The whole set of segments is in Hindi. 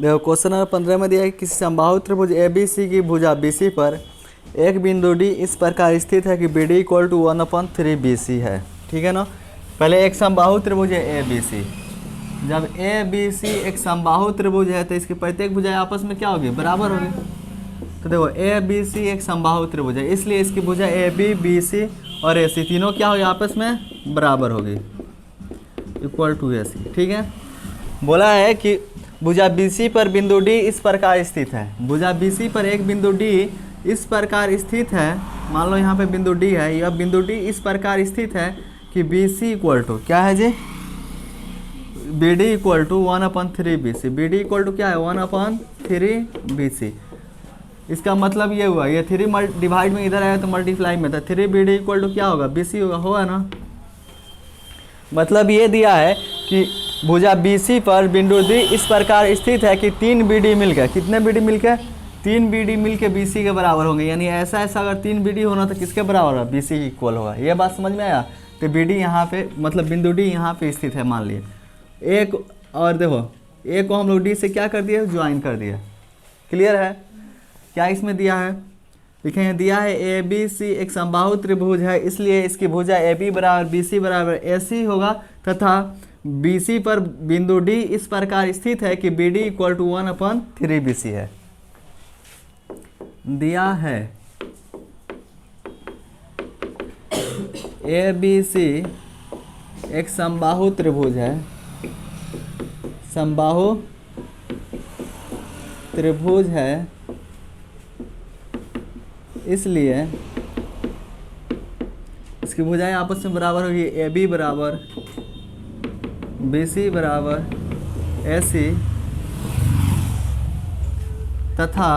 देखो क्वेश्चन नंबर 15 में दिया है कि किसी समबाहु त्रिभुज ABC की भुजा BC पर एक बिंदु D इस प्रकार स्थित है कि BD इक्वल टू 1/3 BC है। ठीक है ना। पहले एक समबाहु त्रिभुज है ABC। जब ABC एक समबाहु त्रिभुज है तो इसकी प्रत्येक भुजाएं आपस में क्या होगी, बराबर होगी। तो देखो ABC एक समबाहु त्रिभुज है, इसलिए इसकी भुजा AB BC और AC तीनों क्या होगी, आपस में बराबर होगी, इक्वल टू AC। ठीक है। बोला है कि भुजा BC पर बिंदु D इस प्रकार स्थित है। भुजा BC पर एक बिंदु D इस प्रकार स्थित है, मान लो यहाँ पे बिंदु D है, यह बिंदु D इस प्रकार स्थित है कि BC इक्वल टू क्या है जी, BD equal to 1/3 BC। BD equal to क्या है, 1/3 BC। इसका मतलब ये हुआ, ये 3 डिवाइड में इधर आया तो मल्टीप्लाई में था, 3 BD इक्वल टू क्या होगा, BC होगा ना। मतलब ये दिया है कि भुजा BC पर बिंदु D इस प्रकार स्थित है कि 3 BD मिलकर, कितने BD मिलकर, 3 BD मिलकर BC के बराबर होंगे। यानी ऐसा अगर 3 BD होना तो किसके बराबर होगा, BC की इक्वल होगा। ये बात समझ में आया। तो BD यहाँ पे मतलब बिंदु D यहाँ पे स्थित है मान लिए एक, और देखो एक को हम लोग D से क्या कर दिए, ज्वाइन कर दिया। क्लियर है। क्या इसमें दिया है, लिखेंगे दिया है ABC एक समबाहु त्रिभुज है, इसलिए इसकी भुजा AB बराबर BC बराबर AC होगा तथा BC पर बिंदु D इस प्रकार स्थित है कि BD इक्वल टू 1/3 BC है। दिया है ABC एक समबाहु त्रिभुज है, समबाहु त्रिभुज है, इसलिए इसकी भुजाएं आपस में बराबर होगी, AB बराबर BC बराबर AC तथा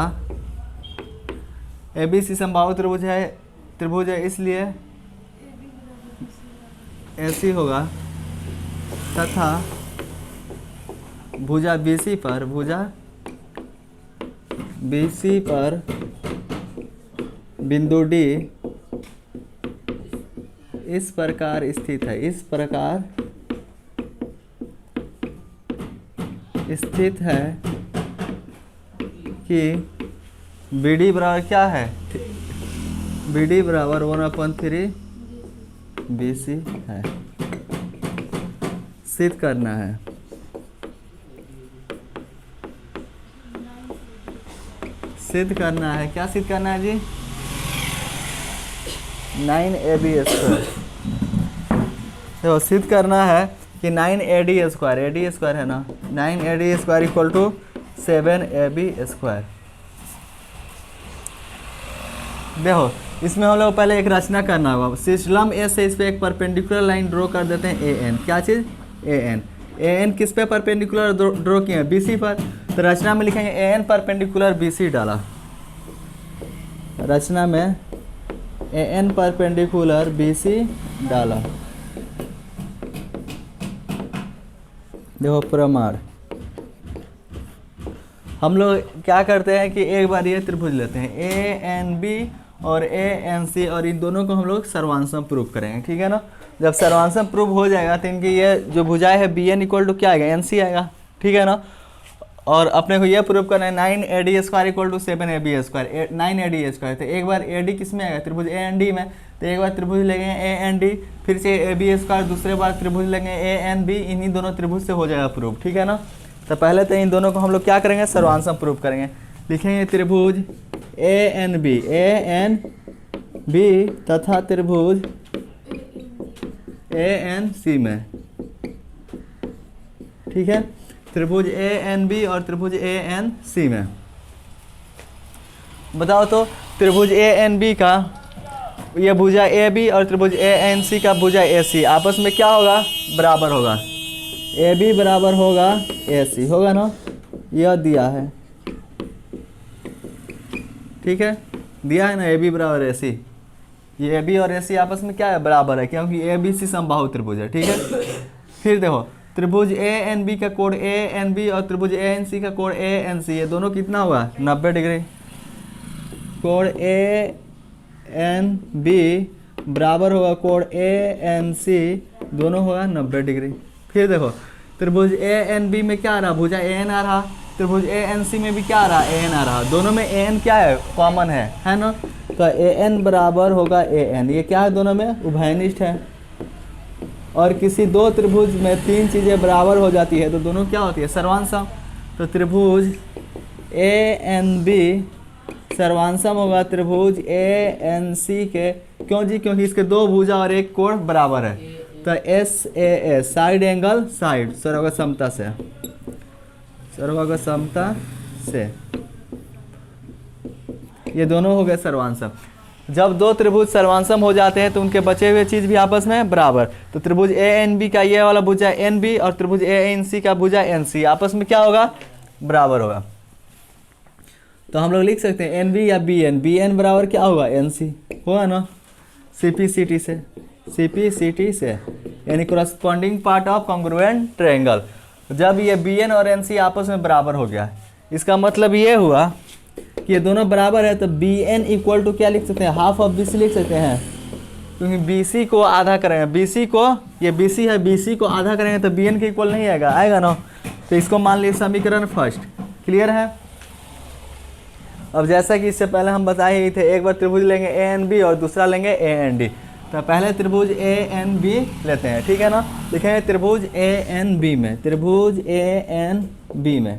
ABC समबाहु त्रिभुज है इसलिए AC होगा तथा भुजा BC पर बिंदु D इस प्रकार स्थित है, इस प्रकार स्थित है कि BD बराबर क्या है, BD बराबर 1/3 BC है। सिद्ध करना है। सिद्ध करना है, क्या सिद्ध करना है जी, 9AB²। देखो सिद्ध करना है कि 9AD² है ना, 9AD² इक्वल टू 7AB²। देखो इसमें हम लोग पहले एक रचना करना होगा। सिस्लम ए से इस पे एक परपेंडिकुलर लाइन ड्रॉ कर देते हैं AN। क्या चीज़, AN किस पे परपेंडिकुलर ड्रॉ किए हैं, BC पर। तो रचना में लिखेंगे AN परपेंडिकुलर BC डाला, रचना में AN परपेंडिकुलर BC डाला। देखो प्रमाण, हम लोग क्या करते हैं कि एक बार ये त्रिभुज लेते हैं ANB और ANC और इन दोनों को हम लोग सर्वांशम प्रूफ करेंगे। ठीक है ना। जब सर्वांशम प्रूफ हो जाएगा तो इनकी ये जो भुजाएं है BN इक्वल टू क्या आएगा, NC आएगा। ठीक है ना। और अपने को ये प्रूफ करना है 9AD² equal to 7AB², 9AD²। तो एक बार AD किस में आएगा, त्रिभुज AND में। तो एक बार त्रिभुज लेंगे AND, फिर से AB², दूसरे बार त्रिभुज लेंगे ANB, इन्हीं दोनों त्रिभुज से हो जाएगा प्रूफ। ठीक है ना। तो पहले तो इन दोनों को हम लोग क्या करेंगे, सर्वांशम प्रूफ करेंगे। लिखेंगे त्रिभुज ANB तथा त्रिभुज ANC में। ठीक है। त्रिभुज ANB और त्रिभुज ANC में बताओ तो त्रिभुज ANB का यह भुजा AB और त्रिभुज ANC का भुजा AC आपस में क्या होगा, बराबर होगा। AB बराबर होगा AC होगा ना, यह दिया है। ठीक है, दिया है ना AB बराबर AC। ये AB और AC आपस में क्या है, बराबर है, क्योंकि ABC समबाहु त्रिभुज है। ठीक है। फिर देखो त्रिभुज ANB का कोण ANB और त्रिभुज ANC का कोण ANC, ये दोनों कितना होगा, 90 डिग्री। कोण ANB बराबर होगा कोण ANC, दोनों होगा 90 डिग्री। फिर देखो त्रिभुज ANB में क्या आ रहा, भुजा AN आ रहा, त्रिभुज ए एन सी में भी क्या आ रहा है, ए एन आ रहा है। दोनों में ए एन क्या है, कॉमन है ना। तो ए एन बराबर होगा ए एन, ये क्या है, दोनों में उभयनिष्ठ है। और किसी दो त्रिभुज में तीन चीज़ें बराबर हो जाती है तो दोनों क्या होती है, सर्वांसम। तो त्रिभुज ए एन बी सर्वांसम होगा त्रिभुज ए एन सी के। क्यों जी, क्योंकि इसके दो भुजा और एक कोण बराबर है। तो S A S side angle side, सर्वगत समता से, सर्वगत समता से, ये दोनों हो गए सर्वांसम। जब दो त्रिभुज सर्वांसम हो जाते हैं तो उनके बचे हुए चीज भी आपस में बराबर। तो त्रिभुज ए एन बी का ये वाला भुजा एन बी और त्रिभुज ए एन सी का भुजा एन सी आपस में क्या होगा, बराबर होगा। तो हम लोग लिख सकते हैं एन बी या बी एन बराबर क्या होगा, एन सी होगा ना, सी पी सी टी से, सी पी सी टी से, यानी corresponding part of congruent triangle. जब ये बी एन और एन सी आपस में बराबर हो गया, इसका मतलब ये हुआ कि ये दोनों बराबर है। तो बी एन इक्वल टू क्या लिख सकते हैं, हाफ ऑफ बी सी लिख सकते हैं, क्योंकि बी सी को आधा करेंगे, बी सी को, ये बी सी है, बी सी को आधा करेंगे तो बी एन के इक्वल नहीं आएगा, आएगा ना। तो इसको मान लीजिए समीकरण फर्स्ट, क्लियर है। अब जैसा कि इससे पहले हम बताए ही थे, एक बार त्रिभुज लेंगे ए एन बी और दूसरा लेंगे ए एन डी। तो पहले त्रिभुज ए एन बी लेते हैं, ठीक है ना। लिखेंगे त्रिभुज ए एन बी में, त्रिभुज ए एन बी में,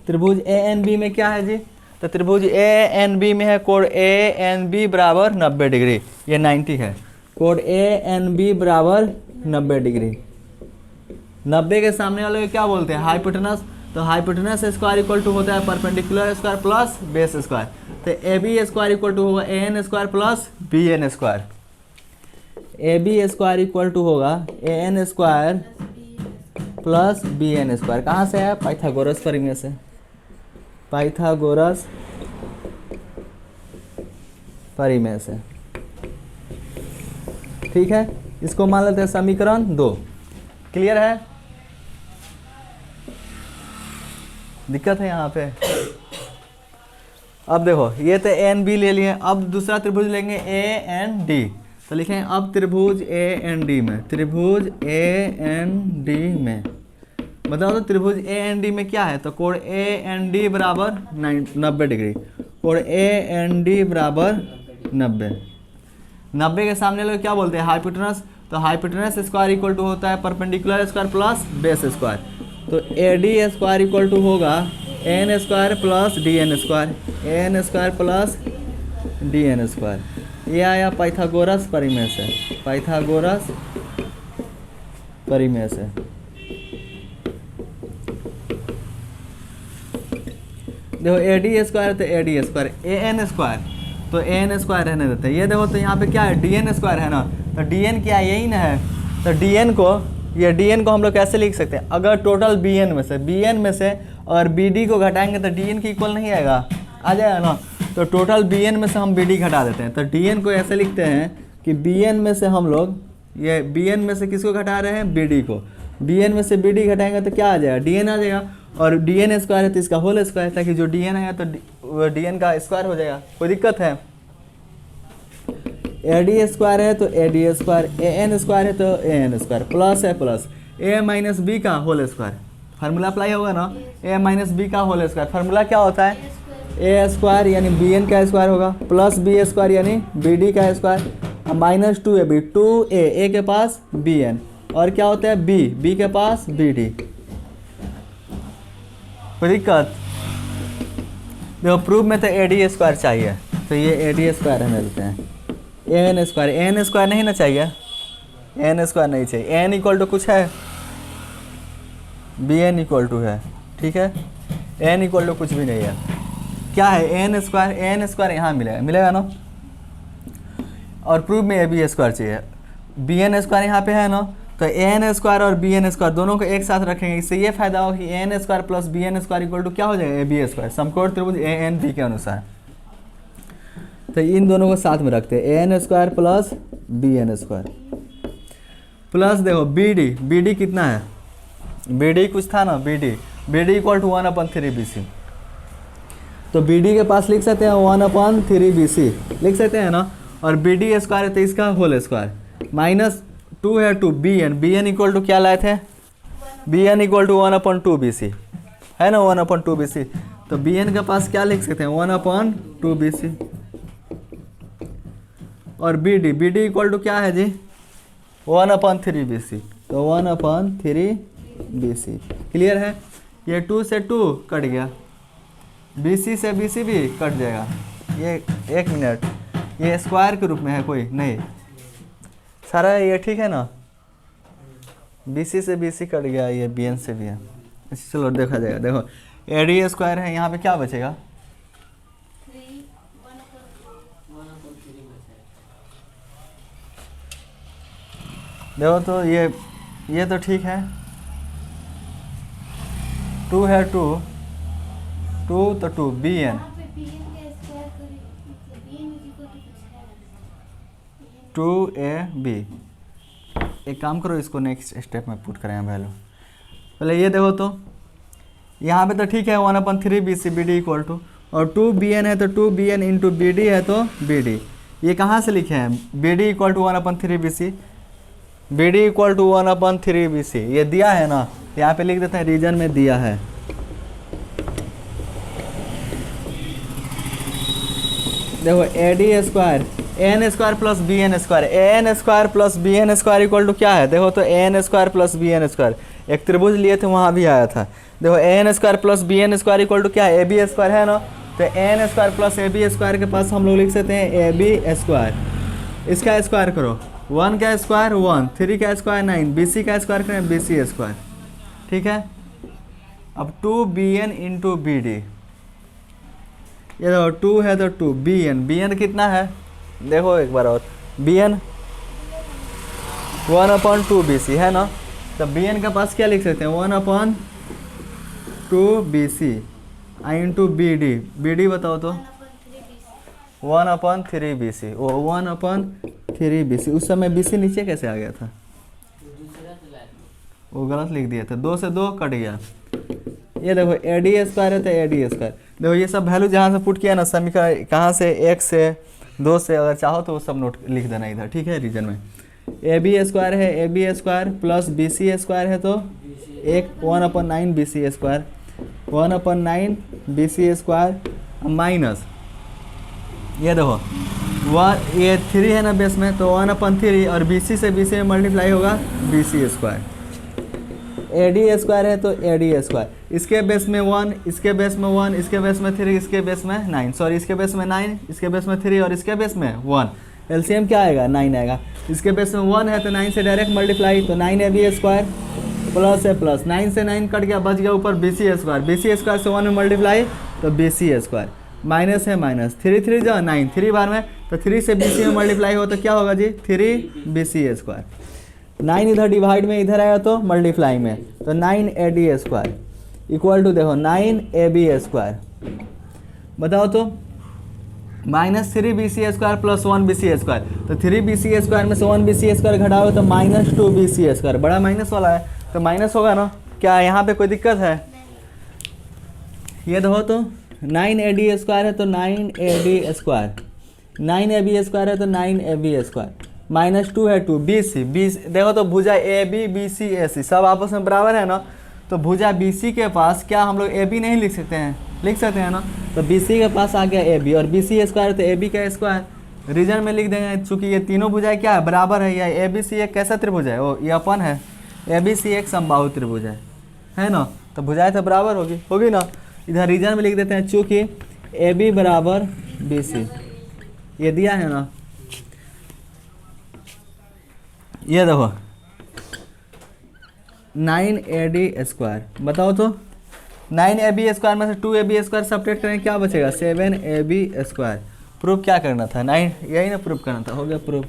त्रिभुज ए एन बी में क्या है जी, तो त्रिभुज ए एन बी में है कोण ए एन बी बराबर 90 डिग्री, ये 90 है। कोण ए एन बी बराबर 90 डिग्री। 90 के सामने वाले को क्या बोलते हैं, हाइपोटेनस। तो हाइपोटेनस स्क्वायर इक्वल टू होता है perpendicular square plus base square. तो A B square equal to होगा A N square plus B N square. A B square equal to होगा A N square plus B N square. कहाँ से है, पाइथागोरस परिमेय से, पाइथागोरस परिमेय से, ठीक है। इसको मान लेते हैं समीकरण 2, क्लियर है। दिक्कत है यहाँ पे। अब देखो ये तो एन बी ले लिए, अब दूसरा त्रिभुज लेंगे ए एन डी। तो लिखें अब त्रिभुज ए एन डी में, त्रिभुज ए एन डी में बताओ तो त्रिभुज ए एन डी में क्या है, तो कोण ए एन डी बराबर 90 डिग्री। कोण ए एन डी बराबर 90 के सामने लोग क्या बोलते हैं, हाइपोटेनस। तो हाइपोटेनस स्क्वायर इक्वल टू होता है perpendicular square plus base square. तो A D square equal to होगा N square plus D N square, N square plus D N square. ये आया पाइथागोरस परिमेय से, पाइथागोरस परिमेय से। देखो ए डी स्क्वायर तो A D square, A N square तो ए एन स्क्वायर रहने देते हैं। ये देखो तो यहाँ पे क्या है, डी एन स्क्वायर है ना। तो डी एन क्या है, यही ना है। तो डी एन को, ये डी एन को हम लोग कैसे लिख सकते हैं, अगर टोटल बी एन में से और बी डी को घटाएंगे तो डी एन के इक्वल नहीं आएगा, आ जाएगा ना। तो टोटल बी एन में से हम बी डी घटा देते हैं। तो डी एन को ऐसे लिखते हैं कि बी एन में से हम लोग, ये बी एन में से किसको घटा रहे हैं, बी डी को। बी एन में से बी डी घटाएंगे तो क्या आ जाएगा, डी एन आ जाएगा। और डी एन स्क्वायर है तो इसका होल स्क्वायर, ताकि जो डी एन आएगा तो डी एन का स्क्वायर हो जाएगा। कोई दिक्कत है। ए डी स्क्वायर है तो A D square, A N square है तो ए एन स्क्वायर, प्लस है प्लस ए माइनस बी का होल स्क्वायर, फार्मूला अप्लाई होगा ना, ए माइनस बी का होल स्क्वायर। फार्मूला क्या होता है, ए स्क्वायर यानी बी एन का स्क्वायर होगा, प्लस बी स्क्वायर यानी बी डी का स्क्वायर, माइनस 2ab, 2a के पास बी एन, और क्या होता है बी के पास बी डी। कोई दिक्कत। देखो प्रूफ में तो ए डी स्क्वायर चाहिए, तो ये ए डी स्क्वायर हमें मिलते हैं। ए एन स्क्वायर नहीं ना चाहिए, एन स्क्वायर नहीं चाहिए। एन इक्वल टू कुछ है, बी एन इक्वल टू है, ठीक है। एन इक्वल टू कुछ भी नहीं है, क्या है एन स्क्वायर यहाँ मिलेगा ना। और प्रूफ में ए बी स्क्वायर चाहिए, बी एन स्क्वायर यहाँ पे है ना। तो ए एन स्क्वायर और बी एन स्क्वायर दोनों को एक साथ रखेंगे, इससे ये फायदा होगा कि A N square plus B N square equal to क्या हो जाएगा, ए बी स्क्वायर, समकोण त्रिभुज ए एन बी के अनुसार। तो इन दोनों को साथ में रखते हैं, A N square plus B N square plus देखो बी डी कितना है, बी डी कुछ था ना, B D equal to 1/3 BC। तो बी डी के पास लिख सकते हैं 1/3 BC लिख सकते हैं ना। और बी डी स्क्वायर है तो इसका होल स्क्वायर, माइनस 2 है 2 बी एन इक्वल टू क्या लाए थे, B N equal to 1/2 BC। है ना 1/2 BC। तो bn के पास क्या लिख सकते हैं 1/2 BC। और bd इक्वल टू क्या है जी 1/3 BC। तो 1/3 BC क्लियर है। ये 2 से 2 कट गया, BC से BC भी कट जाएगा। ये 1 मिनट, ये स्क्वायर के रूप में है कोई नहीं, सारा ये ठीक है ना। BC से BC कट गया, ये BN से भी है। चलो देखा जाएगा। देखो AD स्क्वायर है, यहाँ पे क्या बचेगा देखो तो ये तो ठीक है, 2 है 2 तो 2 BN 2AB। एक काम करो, इसको नेक्स्ट स्टेप में पुट करें वैल्यू। पहले ये देखो तो यहाँ पे तो ठीक है 1/3 BD इक्वल टू, और 2BN है तो 2BN इंटू BD है तो BD। ये कहाँ से लिखे हैं BD equal to 1/3 BD equal to 1/3 ये दिया है ना, यहाँ पे लिख देते हैं रीजन में दिया है। देखो AD square AN square plus BN square, AN square plus BN square equal to क्या है देखो तो AN square plus BN square. एक त्रिभुज लिए थे वहाँ भी आया था। देखो AN square plus BN square equal to क्या है AB स्क्वायर है ना। तो AN square plus AB square के पास हम लोग लिख सकते हैं AB स्क्वायर। इसका स्क्वायर करो, 1 का स्क्वायर 1, 3 का स्क्वायर 9, BC का स्क्वायर करें BC स्क्वायर। ठीक है। अब 2BN इंटू BD, ये देखो 2 है तो 2 BN कितना है देखो एक बार और, BN 1/2 BC है ना। तो BN के पास क्या लिख सकते हैं 1/2 BC इंटू BD बताओ तो 1/3 BC। वो 1/3 BC, उस समय BC नीचे कैसे आ गया था, वो गलत लिख दिया था, 2 से 2 कट गया। ये देखो AD स्क्वायर है तो AD स्क्वायर। देखो ये सब वैल्यू जहाँ से पुट किया ना समीकरण, कहाँ से 1 से 2 से, अगर चाहो तो वो सब नोट लिख देना इधर। ठीक है। रीजन में AB स्क्वायर है, AB square plus BC square है तो 1/9 BC square, 1/9 BC square minus ये देखो ये 3 है ना बेस में, तो 1/3 और BC से BC में मल्टीप्लाई होगा BC स्क्वायर। AD स्क्वायर है तो AD स्क्वायर, इसके बेस में 1, इसके बेस में 1, इसके बेस में 3, इसके बेस में 9, सॉरी इसके बेस में 9, इसके बेस में 3 और इसके बेस में 1। LCM क्या आएगा 9 आएगा। इसके बेस में 1 है तो 9 से डायरेक्ट मल्टीप्लाई, तो 9AB स्क्वायर प्लस है प्लस, 9 से 9 कट गया, बच गया ऊपर BC स्क्वायर, BC स्क्वायर से 1 में मल्टीप्लाई तो BC स्क्वायर, माइनस है माइनस, 3 3 जो 9, 3 बार में तो 3 से BC में मल्टीप्लाई हो तो क्या होगा जी 3 BC स्क्वायर। 9 इधर डिवाइड में इधर आया तो मल्टीप्लाई में, तो 9AD स्क्वायर इक्वल टू देखो 9AB स्क्वायर। बताओ तो -3 BC square plus 1 BC square, तो 3 BC स्क्वायर में से 1 BC स्क्वायर घटाओ तो -2 BC स्क्वायर, बड़ा माइनस वाला है तो माइनस होगा ना। क्या यहाँ पे कोई दिक्कत है। ये देखो तो 9AD स्क्वायर है तो 9AD स्क्वायर, 9AB स्क्वायर है तो 9AB स्क्वायर, -2 है 2 BC देखो तो भुजा AB BC AC सब आपस में बराबर है ना। तो भुजा BC के पास क्या हम लोग AB नहीं लिख सकते हैं, लिख सकते हैं ना। तो BC के पास आ गया AB और BC स्क्वायर तो AB का स्क्वायर रीजन में लिख देंगे, चूँकि ये तीनों भुजाएं क्या है बराबर है। या ABC एक कैसा त्रिभुज है, वो ये अपन है, ABC एक समबाहु त्रिभुज है ना। तो भुजाएं तो बराबर होगी ना। इधर रीजन में लिख देते हैं चूँकि AB बराबर BC, ये दिया है ना। ये देखो 9AD स्क्वायर, बताओ तो 9AB स्क्वायर में से 2AB स्क्वायर सब्ट्रैक्ट करें क्या बचेगा 7AB स्क्वायर। प्रूफ क्या करना था 9, यही ना प्रूफ करना था, हो गया प्रूफ।